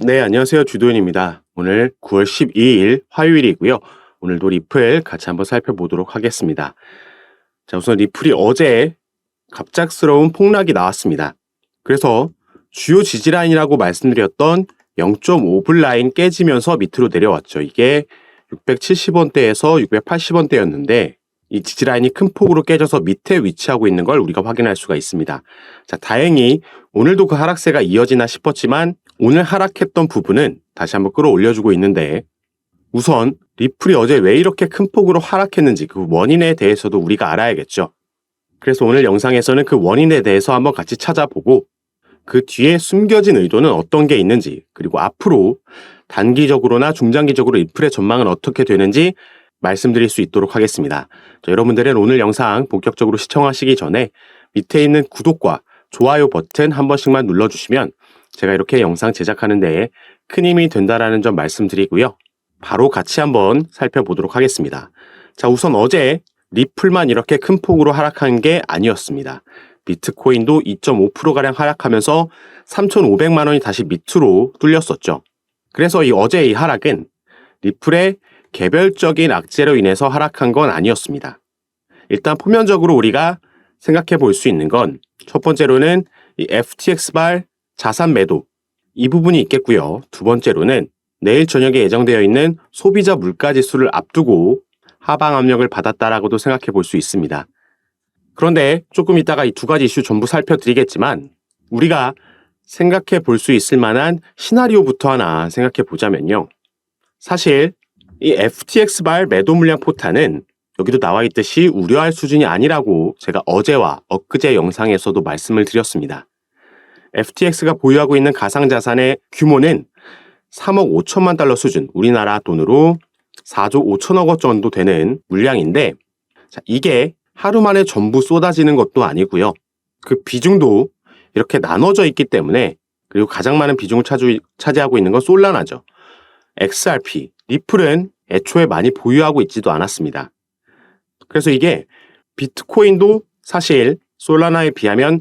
네, 안녕하세요. 주도현입니다. 오늘 9월 12일 화요일이고요. 오늘도 리플 같이 한번 살펴보도록 하겠습니다. 자, 우선 리플이 어제 갑작스러운 폭락이 나왔습니다. 그래서 주요 지지라인이라고 말씀드렸던 0.5불 라인 깨지면서 밑으로 내려왔죠. 이게 670원대에서 680원대였는데 이 지지라인이 큰 폭으로 깨져서 밑에 위치하고 있는 걸 우리가 확인할 수가 있습니다. 자, 다행히 오늘도 그 하락세가 이어지나 싶었지만 오늘 하락했던 부분은 다시 한번 끌어올려주고 있는데 우선 리플이 어제 왜 이렇게 큰 폭으로 하락했는지 그 원인에 대해서도 우리가 알아야겠죠. 그래서 오늘 영상에서는 그 원인에 대해서 한번 같이 찾아보고 그 뒤에 숨겨진 의도는 어떤 게 있는지 그리고 앞으로 단기적으로나 중장기적으로 리플의 전망은 어떻게 되는지 말씀드릴 수 있도록 하겠습니다. 자, 여러분들은 오늘 영상 본격적으로 시청하시기 전에 밑에 있는 구독과 좋아요 버튼 한 번씩만 눌러주시면 제가 이렇게 영상 제작하는 데에 큰 힘이 된다라는 점 말씀드리고요. 바로 같이 한번 살펴보도록 하겠습니다. 자, 우선 어제 리플만 이렇게 큰 폭으로 하락한 게 아니었습니다. 비트코인도 2.5%가량 하락하면서 3,500만 원이 다시 밑으로 뚫렸었죠. 그래서 어제 이 하락은 리플의 개별적인 악재로 인해서 하락한 건 아니었습니다. 일단 표면적으로 우리가 생각해 볼 수 있는 건 첫 번째로는 이 FTX발 자산 매도 이 부분이 있겠고요. 두 번째로는 내일 저녁에 예정되어 있는 소비자 물가지수를 앞두고 하방 압력을 받았다라고도 생각해 볼 수 있습니다. 그런데 조금 이따가 이 두 가지 이슈 전부 살펴드리겠지만 우리가 생각해 볼 수 있을 만한 시나리오부터 하나 생각해 보자면요. 사실 이 FTX발 매도 물량 포탄은 여기도 나와 있듯이 우려할 수준이 아니라고 제가 어제와 엊그제 영상에서도 말씀을 드렸습니다. FTX가 보유하고 있는 가상자산의 규모는 3억 5천만 달러 수준, 우리나라 돈으로 4조 5천억 원 정도 되는 물량인데 자, 이게 하루 만에 전부 쏟아지는 것도 아니고요. 그 비중도 이렇게 나눠져 있기 때문에 그리고 가장 많은 비중을 차지하고 있는 건 솔라나죠. XRP, 리플은 애초에 많이 보유하고 있지도 않았습니다. 그래서 이게 비트코인도 사실 솔라나에 비하면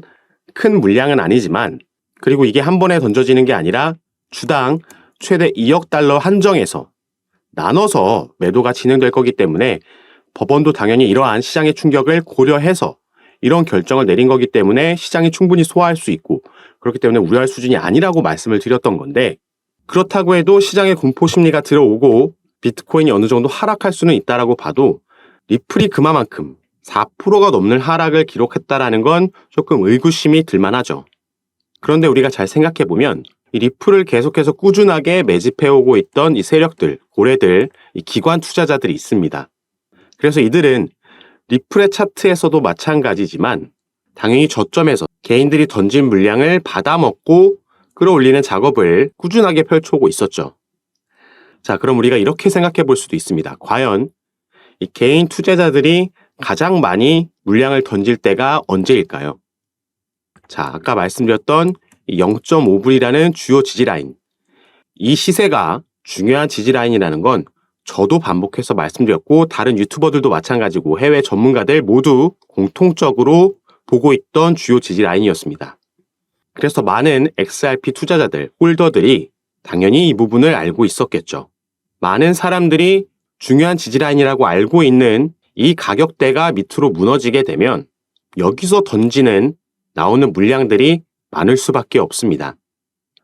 큰 물량은 아니지만 그리고 이게 한 번에 던져지는 게 아니라 주당 최대 2억 달러 한정해서 나눠서 매도가 진행될 거기 때문에 법원도 당연히 이러한 시장의 충격을 고려해서 이런 결정을 내린 거기 때문에 시장이 충분히 소화할 수 있고 그렇기 때문에 우려할 수준이 아니라고 말씀을 드렸던 건데 그렇다고 해도 시장의 공포 심리가 들어오고 비트코인이 어느 정도 하락할 수는 있다라고 봐도 리플이 그만큼 4%가 넘는 하락을 기록했다라는 건 조금 의구심이 들만하죠. 그런데 우리가 잘 생각해보면 이 리플을 계속해서 꾸준하게 매집해오고 있던 이 세력들, 고래들, 이 기관 투자자들이 있습니다. 그래서 이들은 리플의 차트에서도 마찬가지지만 당연히 저점에서 개인들이 던진 물량을 받아먹고 끌어올리는 작업을 꾸준하게 펼쳐오고 있었죠. 자, 그럼 우리가 이렇게 생각해 볼 수도 있습니다. 과연 이 개인 투자자들이 가장 많이 물량을 던질 때가 언제일까요? 자, 아까 말씀드렸던 0.5불이라는 주요 지지라인. 이 시세가 중요한 지지라인이라는 건 저도 반복해서 말씀드렸고 다른 유튜버들도 마찬가지고 해외 전문가들 모두 공통적으로 보고 있던 주요 지지라인이었습니다. 그래서 많은 XRP 투자자들, 홀더들이 당연히 이 부분을 알고 있었겠죠. 많은 사람들이 중요한 지지라인이라고 알고 있는 이 가격대가 밑으로 무너지게 되면 여기서 나오는 물량들이 많을 수밖에 없습니다.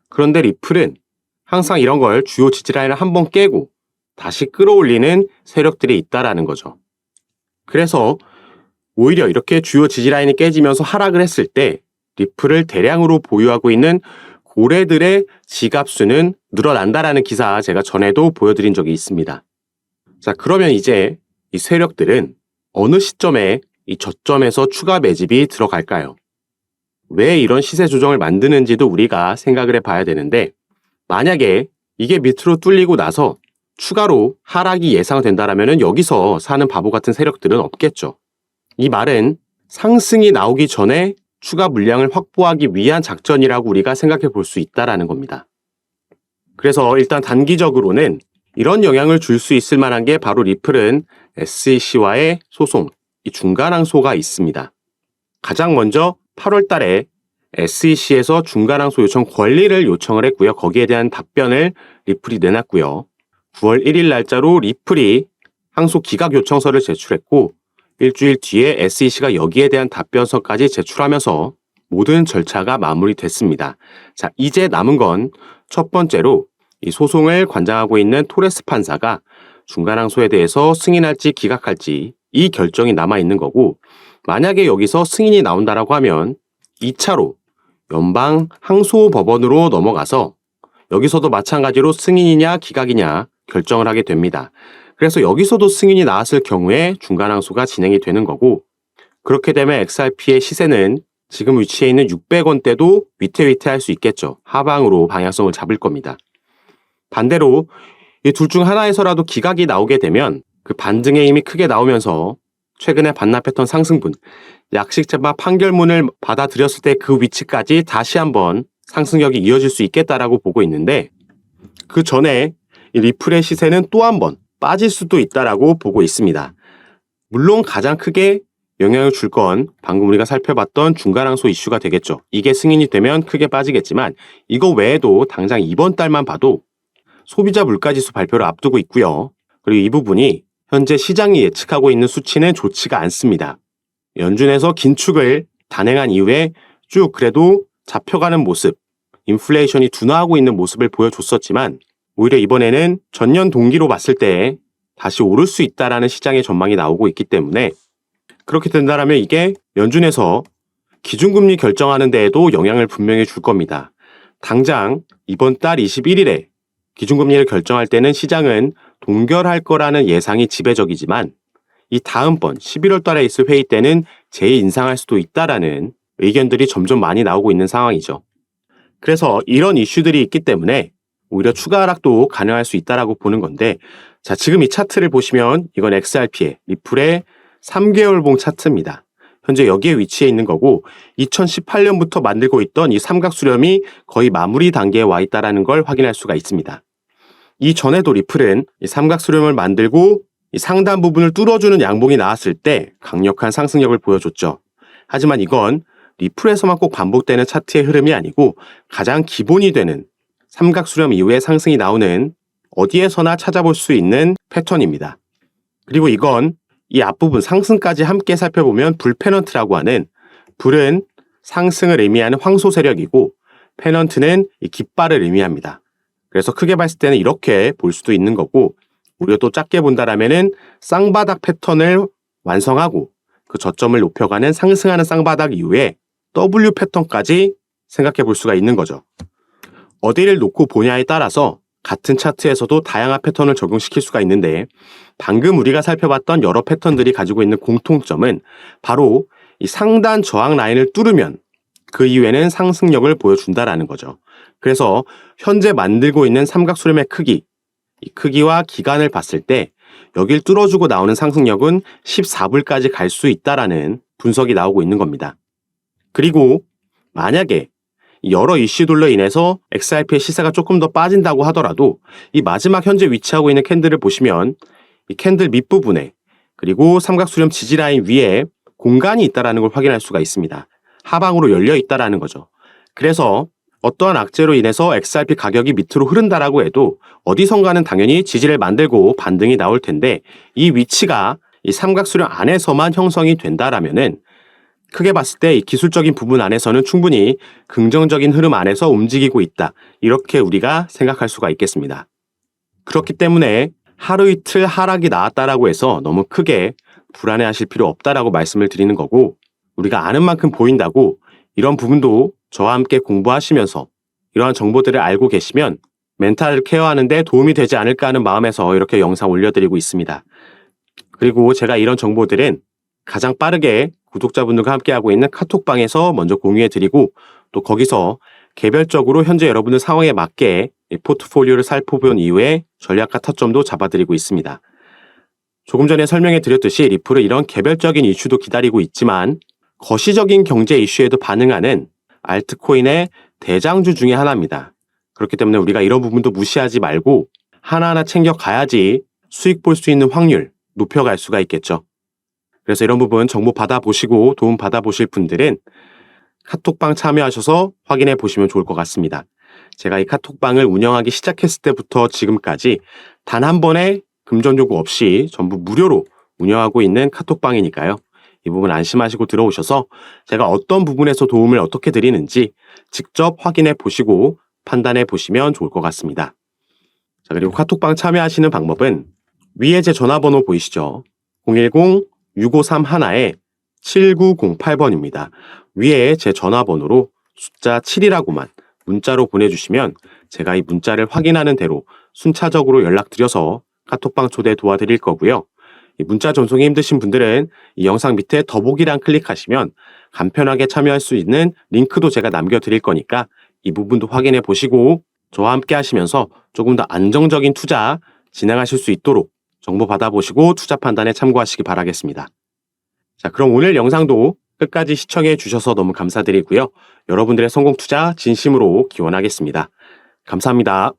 그런데 리플은 항상 이런 걸 주요 지지라인을 한번 깨고 다시 끌어올리는 세력들이 있다라는 거죠. 그래서 오히려 이렇게 주요 지지라인이 깨지면서 하락을 했을 때 리플을 대량으로 보유하고 있는 고래들의 지갑수는 늘어난다라는 기사 제가 전에도 보여드린 적이 있습니다. 자, 그러면 이제 이 세력들은 어느 시점에 이 저점에서 추가 매집이 들어갈까요? 왜 이런 시세 조정을 만드는지도 우리가 생각을 해봐야 되는데 만약에 이게 밑으로 뚫리고 나서 추가로 하락이 예상된다라면 여기서 사는 바보 같은 세력들은 없겠죠. 이 말은 상승이 나오기 전에 추가 물량을 확보하기 위한 작전이라고 우리가 생각해 볼 수 있다라는 겁니다. 그래서 일단 단기적으로는 이런 영향을 줄 수 있을 만한 게 바로 리플은 SEC와의 소송, 이 중간 항소가 있습니다. 가장 먼저 8월 달에 SEC에서 중간항소 요청 권리를 요청을 했고요. 거기에 대한 답변을 리플이 내놨고요. 9월 1일 날짜로 리플이 항소 기각 요청서를 제출했고 일주일 뒤에 SEC가 여기에 대한 답변서까지 제출하면서 모든 절차가 마무리됐습니다. 자, 이제 남은 건 첫 번째로 이 소송을 관장하고 있는 토레스 판사가 중간항소에 대해서 승인할지 기각할지 이 결정이 남아있는 거고, 만약에 여기서 승인이 나온다라고 하면 2차로 연방 항소법원으로 넘어가서 여기서도 마찬가지로 승인이냐 기각이냐 결정을 하게 됩니다. 그래서 여기서도 승인이 나왔을 경우에 중간항소가 진행이 되는 거고, 그렇게 되면 XRP의 시세는 지금 위치해 있는 600원대도 위태위태할 수 있겠죠. 하방으로 방향성을 잡을 겁니다. 반대로 이 둘 중 하나에서라도 기각이 나오게 되면 그 반등의 힘이 크게 나오면서 최근에 반납 패턴 상승분, 약식재마 판결문을 받아들였을 때 그 위치까지 다시 한번 상승력이 이어질 수 있겠다라고 보고 있는데, 그 전에 이 리플의 시세는 또 한 번 빠질 수도 있다라고 보고 있습니다. 물론 가장 크게 영향을 줄 건 방금 우리가 살펴봤던 중간항소 이슈가 되겠죠. 이게 승인이 되면 크게 빠지겠지만 이거 외에도 당장 이번 달만 봐도 소비자 물가지수 발표를 앞두고 있고요. 그리고 이 부분이 현재 시장이 예측하고 있는 수치는 좋지가 않습니다. 연준에서 긴축을 단행한 이후에 쭉 그래도 잡혀가는 모습, 인플레이션이 둔화하고 있는 모습을 보여줬었지만 오히려 이번에는 전년 동기로 봤을 때 다시 오를 수 있다라는 시장의 전망이 나오고 있기 때문에, 그렇게 된다면 이게 연준에서 기준금리 결정하는 데에도 영향을 분명히 줄 겁니다. 당장 이번 달 21일에 기준금리를 결정할 때는 시장은 동결할 거라는 예상이 지배적이지만 이 다음번 11월 달에 있을 회의 때는 재인상할 수도 있다라는 의견들이 점점 많이 나오고 있는 상황이죠. 그래서 이런 이슈들이 있기 때문에 오히려 추가 하락도 가능할 수 있다라고 보는 건데, 자, 지금 이 차트를 보시면 이건 XRP의 리플의 3개월봉 차트입니다. 현재 여기에 위치해 있는 거고 2018년부터 만들고 있던 이 삼각수렴이 거의 마무리 단계에 와 있다는 걸 확인할 수가 있습니다. 이전에도 리플은 이 삼각수렴을 만들고 이 상단 부분을 뚫어주는 양봉이 나왔을 때 강력한 상승력을 보여줬죠. 하지만 이건 리플에서만 꼭 반복되는 차트의 흐름이 아니고 가장 기본이 되는 삼각수렴 이후에 상승이 나오는 어디에서나 찾아볼 수 있는 패턴입니다. 그리고 이건 이 앞부분 상승까지 함께 살펴보면 불페넌트라고 하는, 불은 상승을 의미하는 황소 세력이고 페넌트는 이 깃발을 의미합니다. 그래서 크게 봤을 때는 이렇게 볼 수도 있는 거고, 우리가 또 작게 본다라면은 쌍바닥 패턴을 완성하고 그 저점을 높여가는 상승하는 쌍바닥 이후에 W 패턴까지 생각해 볼 수가 있는 거죠. 어디를 놓고 보냐에 따라서 같은 차트에서도 다양한 패턴을 적용시킬 수가 있는데, 방금 우리가 살펴봤던 여러 패턴들이 가지고 있는 공통점은 바로 이 상단 저항 라인을 뚫으면 그 이후에는 상승력을 보여준다라는 거죠. 그래서 현재 만들고 있는 삼각수렴의 크기, 이 크기와 기간을 봤을 때 여길 뚫어주고 나오는 상승력은 14불까지 갈 수 있다라는 분석이 나오고 있는 겁니다. 그리고 만약에 여러 이슈들로 인해서 XRP의 시세가 조금 더 빠진다고 하더라도 이 마지막 현재 위치하고 있는 캔들을 보시면 이 캔들 밑부분에 그리고 삼각수렴 지지라인 위에 공간이 있다는 걸 확인할 수가 있습니다. 하방으로 열려 있다는 거죠. 그래서 어떠한 악재로 인해서 XRP 가격이 밑으로 흐른다라고 해도 어디선가는 당연히 지지를 만들고 반등이 나올 텐데, 이 위치가 이 삼각수렴 안에서만 형성이 된다라면은 크게 봤을 때 이 기술적인 부분 안에서는 충분히 긍정적인 흐름 안에서 움직이고 있다, 이렇게 우리가 생각할 수가 있겠습니다. 그렇기 때문에 하루 이틀 하락이 나왔다라고 해서 너무 크게 불안해하실 필요 없다라고 말씀을 드리는 거고, 우리가 아는 만큼 보인다고 이런 부분도 저와 함께 공부하시면서 이러한 정보들을 알고 계시면 멘탈 케어하는 데 도움이 되지 않을까 하는 마음에서 이렇게 영상 올려드리고 있습니다. 그리고 제가 이런 정보들은 가장 빠르게 구독자분들과 함께하고 있는 카톡방에서 먼저 공유해드리고, 또 거기서 개별적으로 현재 여러분들 상황에 맞게 포트폴리오를 살펴본 이후에 전략과 타점도 잡아드리고 있습니다. 조금 전에 설명해 드렸듯이 리플은 이런 개별적인 이슈도 기다리고 있지만 거시적인 경제 이슈에도 반응하는 알트코인의 대장주 중에 하나입니다. 그렇기 때문에 우리가 이런 부분도 무시하지 말고 하나하나 챙겨가야지 수익 볼 수 있는 확률 높여갈 수가 있겠죠. 그래서 이런 부분 정보 받아보시고 도움 받아보실 분들은 카톡방 참여하셔서 확인해 보시면 좋을 것 같습니다. 제가 이 카톡방을 운영하기 시작했을 때부터 지금까지 단 한 번의 금전 요구 없이 전부 무료로 운영하고 있는 카톡방이니까요. 이 부분 안심하시고 들어오셔서 제가 어떤 부분에서 도움을 어떻게 드리는지 직접 확인해 보시고 판단해 보시면 좋을 것 같습니다. 자, 그리고 카톡방 참여하시는 방법은 위에 제 전화번호 보이시죠? 010-6531-7908번입니다. 위에 제 전화번호로 숫자 7이라고만 문자로 보내주시면 제가 이 문자를 확인하는 대로 순차적으로 연락드려서 카톡방 초대 도와드릴 거고요. 이 문자 전송이 힘드신 분들은 이 영상 밑에 더보기란 클릭하시면 간편하게 참여할 수 있는 링크도 제가 남겨드릴 거니까 이 부분도 확인해 보시고 저와 함께 하시면서 조금 더 안정적인 투자 진행하실 수 있도록 정보 받아보시고 투자 판단에 참고하시기 바라겠습니다. 자, 그럼 오늘 영상도 끝까지 시청해 주셔서 너무 감사드리고요. 여러분들의 성공 투자 진심으로 기원하겠습니다. 감사합니다.